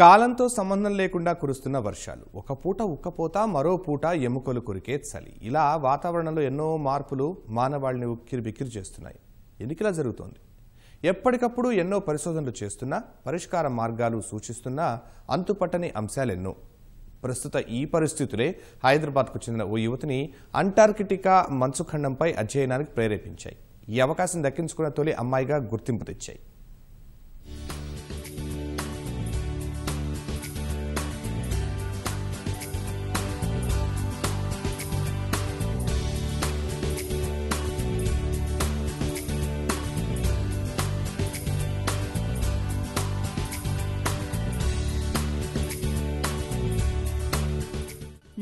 కాలంతో సంబంధం లేకుండా కురుస్తున్న వర్షాలు, ఒక పూట ఉక్కపోత, మరో పూట ఎముకలు కొరికే చలి, ఇలా వాతావరణంలో ఎన్నో మార్పులు మానవాళిని ఉక్కిరిబిక్కిరి చేస్తున్నాయి. ఎందుకిలా జరుగుతోంది? ఎప్పటికప్పుడు ఎన్నో పరిశోధనలు చేస్తున్నా, పరిష్కార మార్గాలు సూచిస్తున్నా అంతుపట్టని అంశాలెన్నో. ప్రస్తుత ఈ పరిస్థితులే హైదరాబాద్కు చెందిన ఓ యువతిని అంటార్కిటికా మంచుఖండంపై అధ్యయనానికి ప్రేరేపించాయి. ఈ అవకాశం దక్కించుకున్న తొలి అమ్మాయిగా గుర్తింపు తెచ్చాయి.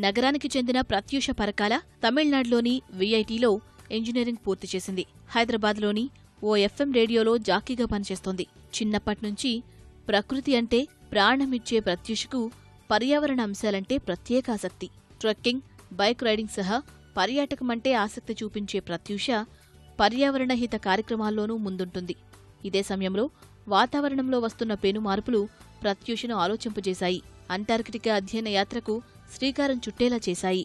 నగరానికి చెందిన ప్రత్యూష పరకాల తమిళనాడులోని విఐటిలో ఇంజనీరింగ్ పూర్తి చేసింది. హైదరాబాద్లోని ఓ ఎఫ్ఎం రేడియోలో జాకీగా పనిచేస్తోంది. చిన్నప్పట్నుంచి ప్రకృతి అంటే ప్రాణమిచ్చే ప్రత్యూషకు పర్యావరణ అంశాలంటే ప్రత్యేక ఆసక్తి. ట్రెక్కింగ్, బైక్ రైడింగ్ సహా పర్యాటకమంటే ఆసక్తి చూపించే ప్రత్యూష పర్యావరణ హిత కార్యక్రమాల్లోనూ ముందుంటుంది. ఇదే సమయంలో వాతావరణంలో వస్తున్న పెను మార్పులు ప్రత్యూషను ఆలోచింపజేశాయి. అంటార్కిటికా అధ్యయన యాత్రకు శ్రీకారం చుట్టేలా చేశాయి.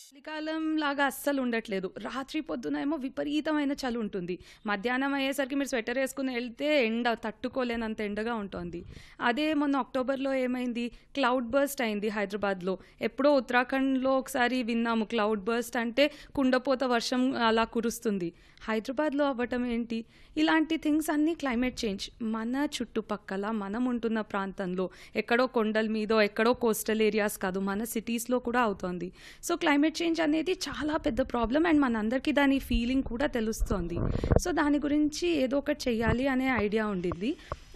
చలికాలం లాగా అస్సలు ఉండట్లేదు. రాత్రి పొద్దున ఏమో విపరీతమైన చలి ఉంటుంది. మధ్యాహ్నం అయ్యేసరికి మీరు స్వెటర్ వేసుకుని వెళ్తే ఎండ తట్టుకోలేనంత ఎండగా ఉంటుంది. అదే మొన్న అక్టోబర్లో ఏమైంది, క్లౌడ్ బర్స్ట్ అయింది హైదరాబాద్లో. ఎప్పుడో ఉత్తరాఖండ్లో ఒకసారి విన్నాము, క్లౌడ్ బర్స్ట్ అంటే కుండపోత వర్షం అలా కురుస్తుంది. హైదరాబాద్లో అవ్వటం ఏంటి? ఇలాంటి థింగ్స్ అన్నీ క్లైమేట్ చేంజ్. మన చుట్టుపక్కల మనం ఉంటున్న ప్రాంతంలో ఎక్కడో కొండల మీదో ఎక్కడో కోస్టల్ ఏరియాస్ కాదు, మన సిటీస్లో కూడా అవుతోంది. సో క్లైమేట్ చేంజ్ అనేది చాలా పెద్ద ప్రాబ్లం అండ్ మనందరికీ దాని ఫీలింగ్ కూడా తెలుస్తోంది. సో దాని గురించి ఏదో ఒకటి చెయ్యాలి అనే ఐడియా ఉండింది.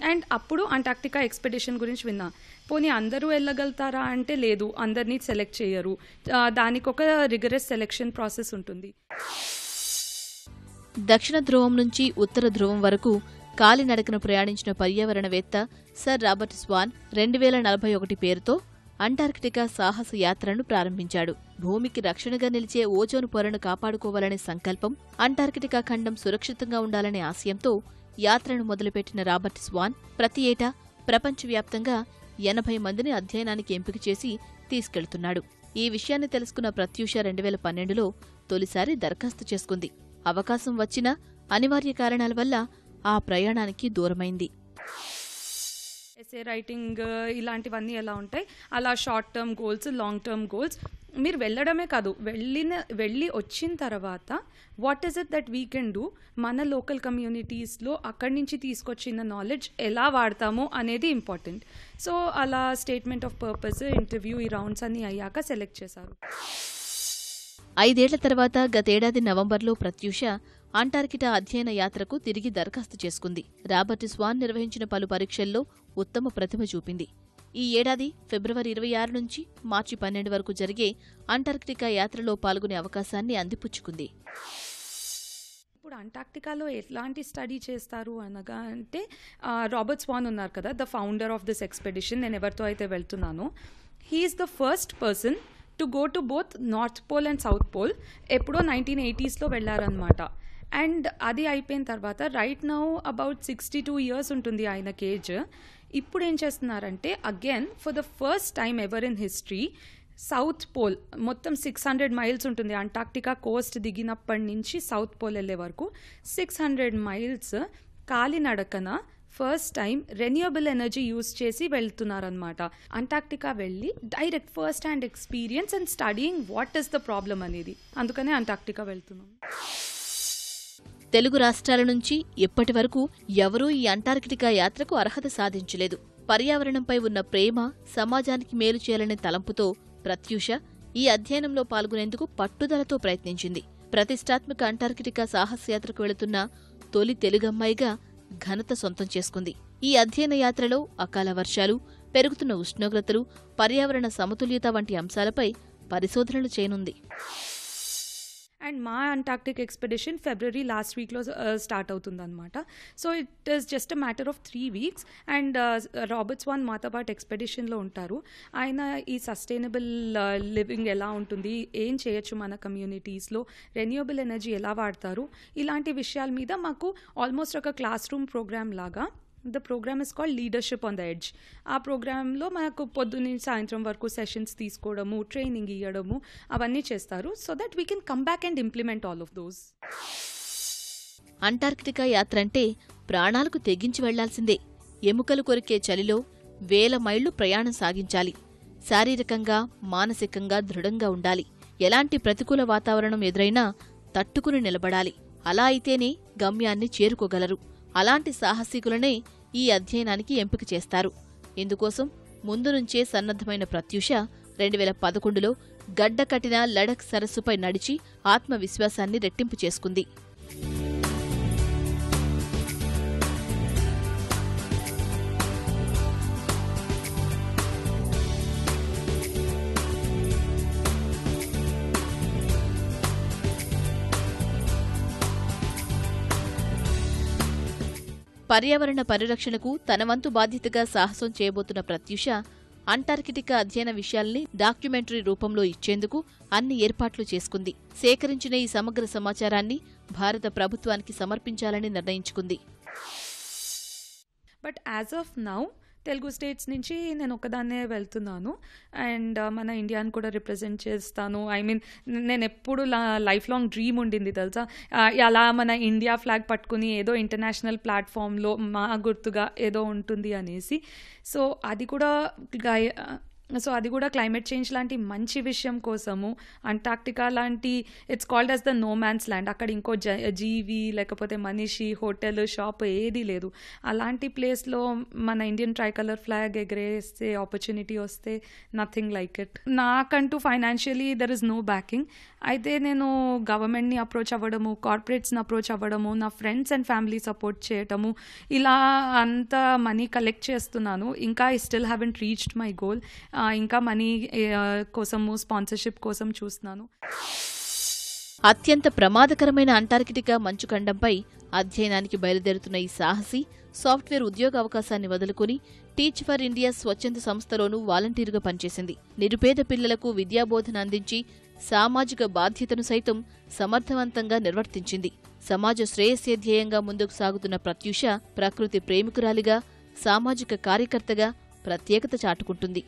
అండ్ అప్పుడు అంటార్క్టికా ఎక్స్పెడిషన్ గురించి విన్నా. పోనీ అందరూ వెళ్ళగలుగుతారా అంటే లేదు, అందరినీ సెలెక్ట్ చేయరు. దానికి ఒక రిగరస్ సెలెక్షన్ ప్రాసెస్ ఉంటుంది. దక్షిణ ధ్రువం నుంచి ఉత్తర ధ్రువం వరకు కాలినడకన ప్రయాణించిన పర్యావరణవేత్త సర్ రాబర్ట్ స్వాన్ 2041 పేరుతో అంటార్కిటికా సాహస యాత్రను ప్రారంభించాడు. భూమికి రక్షణగా నిలిచే ఓజోను పొరను కాపాడుకోవాలనే సంకల్పం, అంటార్కిటికా ఖండం సురక్షితంగా ఉండాలనే ఆశయంతో యాత్రను మొదలుపెట్టిన రాబర్ట్ స్వాన్ ప్రతి ఏటా ప్రపంచవ్యాప్తంగా 80 మందిని అధ్యయనానికి ఎంపిక చేసి తీసుకెళ్తున్నాడు. ఈ విషయాన్ని తెలుసుకున్న ప్రత్యూష 2012లో తొలిసారి దరఖాస్తు చేసుకుంది. అవకాశం వచ్చినా అనివార్య కారణాల వల్ల ఆ ప్రయాణానికి దూరమైంది. ఎస్ఏ రైటింగ్ ఇలాంటివన్నీ ఎలా ఉంటాయి, అలా short term goals, long term goals. మీరు వెళ్ళడమే కాదు, వెళ్ళి వచ్చిన తర్వాత what is it that we can do, మన లోకల్ కమ్యూనిటీస్లో అక్కడి నుంచి తీసుకొచ్చిన నాలెడ్జ్ ఎలా వాడతామో అనేది ఇంపార్టెంట్. సో అలా స్టేట్మెంట్ ఆఫ్ పర్పస్, ఇంటర్వ్యూ, ఈ రౌండ్స్ అన్నీ అయ్యాక సెలెక్ట్ చేశారు. 5 ఏళ్ల తర్వాత గతేడాది నవంబర్లో ప్రత్యూష అంటార్కిటా అధ్యయన యాత్రకు తిరిగి దరఖాస్తు చేసుకుంది. రాబర్ట్ స్వాన్ నిర్వహించిన పలు పరీక్షల్లో ఉత్తమ ప్రతిభ చూపింది. ఈ ఏడాది ఫిబ్రవరి 26 నుంచి మార్చి 12 వరకు జరిగే అంటార్కిటికా యాత్రలో పాల్గొనే అవకాశాన్ని అందిపుచ్చుకుంది. ఇప్పుడు అంటార్క్టికాలో ఎలాంటి స్టడీ చేస్తారు అనగా అంటే, రాబర్ట్ స్వాన్ ఉన్నారు కదా, the founder of this expedition. నేను ఎవరితో అయితే వెళ్తున్నానో, he's the first person to go to both North Pole and South Pole. ఎప్పుడో 1980sలో వెళ్ళారనమాట. అండ్ అది అయిపోయిన తర్వాత రైట్ నౌ అబౌట్ 62 years ఉంటుంది ఆయనకి ఏజ్. ఇప్పుడు ఏం చేస్తున్నారంటే, again for the first time ever in history, south pole మొత్తం 600 miles ఉంటుంది. అంటార్క్టికా కోస్ట్ దిగినప్పటి నుంచి సౌత్ పోల్ వెళ్ళే వరకు 600 miles కాలినడకన first time renewable energy use చేసి వెళ్తున్నారనమాట. అంటార్క్టికా వెళ్ళి direct first hand experience and studying what is the problem అనేది. అందుకనే అంటార్క్టికా వెళ్తున్నాం. తెలుగు రాష్ట్రాల నుంచి ఇప్పటి వరకు ఎవరూ ఈ అంటార్కిటికా యాత్రకు అర్హత సాధించలేదు. పర్యావరణంపై ఉన్న ప్రేమ, సమాజానికి మేలు చేయాలనే తలంపుతో ప్రత్యూష ఈ అధ్యయనంలో పాల్గొనేందుకు పట్టుదలతో ప్రయత్నించింది. ప్రతిష్టాత్మక అంటార్కిటికా సాహసయాత్రకు వెళుతున్న తొలి తెలుగమ్మాయిగా ఘనత సొంతం చేసుకుంది. ఈ అధ్యయన యాత్రలో అకాల వర్షాలు, పెరుగుతున్న ఉష్ణోగ్రతలు, పర్యావరణ సమతుల్యత వంటి అంశాలపై పరిశోధనలు చేయనుంది. అండ్ మా అంటార్క్టిక్ ఎక్స్పెడిషన్ ఫిబ్రవరి లాస్ట్ వీక్లో స్టార్ట్ అవుతుంది అనమాట. So it is just a matter of 3 weeks. And Robert Swan మాతో పాటు ఎక్స్పెడిషన్లో ఉంటారు. ఆయన ఈ సస్టైనబుల్ లివింగ్ ఎలా ఉంటుంది, ఏం చేయొచ్చు మన కమ్యూనిటీస్లో, రెన్యూవబుల్ ఎనర్జీ ఎలా వాడతారు, ఇలాంటి విషయాల మీద మాకు ఆల్మోస్ట్ ఒక క్లాస్ రూమ్ ప్రోగ్రామ్ లాగా. The programme is called leadership on the edge. ఆ ప్రోగ్రాంలో మనకు పొద్దున్న సాయంత్రం వరకు సెషన్స్ తీసుకోవడము, ట్రైనింగ్ ఇవ్వడము అవన్నీ చేస్తారు. So that we can come back and implement all of those. Antarctica యాత్ర అంటే ప్రాణాలకు తెగించి వెళ్లాల్సిందే. ఎముకలు కొరికే చలిలో వేల మైళ్లు ప్రయాణం సాగించాలి. శారీరకంగా మానసికంగా దృఢంగా ఉండాలి. ఎలాంటి ప్రతికూల వాతావరణం ఎదురైనా తట్టుకుని నిలబడాలి. అలా అయితేనే గమ్యాన్ని చేరుకోగలరు. అలాంటి సాహసికులనే ఈ అధ్యయనానికి ఎంపిక చేస్తారు. ఇందుకోసం ముందు నుంచే సన్నద్ధమైన ప్రత్యూష 2011లో గడ్డకట్టిన లడఖ్ సరస్సుపై నడిచి ఆత్మవిశ్వాసాన్ని రెట్టింపు చేసుకుంది. పర్యావరణ పరిరక్షణకు తన వంతు బాధ్యతగా సాహసం చేయబోతున్న ప్రత్యూష అంటార్కిటికా అధ్యయన విషయాల్ని డాక్యుమెంటరీ రూపంలో ఇచ్చేందుకు అన్ని ఏర్పాట్లు చేసుకుంది. సేకరించిన ఈ సమగ్ర సమాచారాన్ని భారత ప్రభుత్వానికి సమర్పించాలని నిర్ణయించుకుంది. But as of now Telugu states నుంచి నేను ఒకదాన్నే వెళ్తున్నాను. అండ్ మన ఇండియాని కూడా రిప్రజెంట్ చేస్తాను. ఐ మీన్ నేను ఎప్పుడు లైఫ్ లాంగ్ డ్రీమ్ ఉండింది తెలుసా, అలా మన ఇండియా ఫ్లాగ్ పట్టుకుని ఏదో ఇంటర్నేషనల్ ప్లాట్ఫామ్లో మా గుర్తుగా ఏదో ఉంటుంది అనేసి. సో అది కూడా క్లైమేట్ చేంజ్ లాంటి మంచి విషయం కోసము, అంటార్క్టికా లాంటి it's called as the no man's land. అక్కడ ఇంకో జీవి లేకపోతే మనిషి, హోటల్, షాప్ ఏదీ లేదు. అలాంటి ప్లేస్లో మన ఇండియన్ ట్రైకలర్ ఫ్లాగ్ ఎగరేసే ఆపర్చునిటీ వస్తే నథింగ్ లైక్ ఇట్. నాకంటూ financially there is no backing. అయితే నేను గవర్నమెంట్ని అప్రోచ్ అవ్వడము, కార్పొరేట్స్ని అప్రోచ్ అవ్వడము, నా ఫ్రెండ్స్ అండ్ ఫ్యామిలీ సపోర్ట్ చేయటము, ఇలా అంత మనీ కలెక్ట్ చేస్తున్నాను. ఇంకా I still haven't reached my goal. ఇంకా మనీ కోసము, స్పాన్సర్షిప్ కోసం చూస్తున్నాను. అత్యంత ప్రమాదకరమైన అంటార్కిటికా మంచుఖండంపై అధ్యయనానికి బయలుదేరుతున్న ఈ సాహసి సాఫ్ట్వేర్ ఉద్యోగ అవకాశాన్ని వదులుకుని టీచ్ ఫర్ ఇండియా స్వచ్ఛంద సంస్థలోనూ వాలంటీరుగా పనిచేసింది. నిరుపేద పిల్లలకు విద్యాబోధన అందించి సామాజిక బాధ్యతను సైతం సమర్థవంతంగా నిర్వర్తించింది. సమాజ శ్రేయస్సే ధ్యేయంగా ముందుకు సాగుతున్న ప్రత్యూష ప్రకృతి ప్రేమికురాలిగా, సామాజిక కార్యకర్తగా ప్రత్యేకత చాటుకుంటుంది.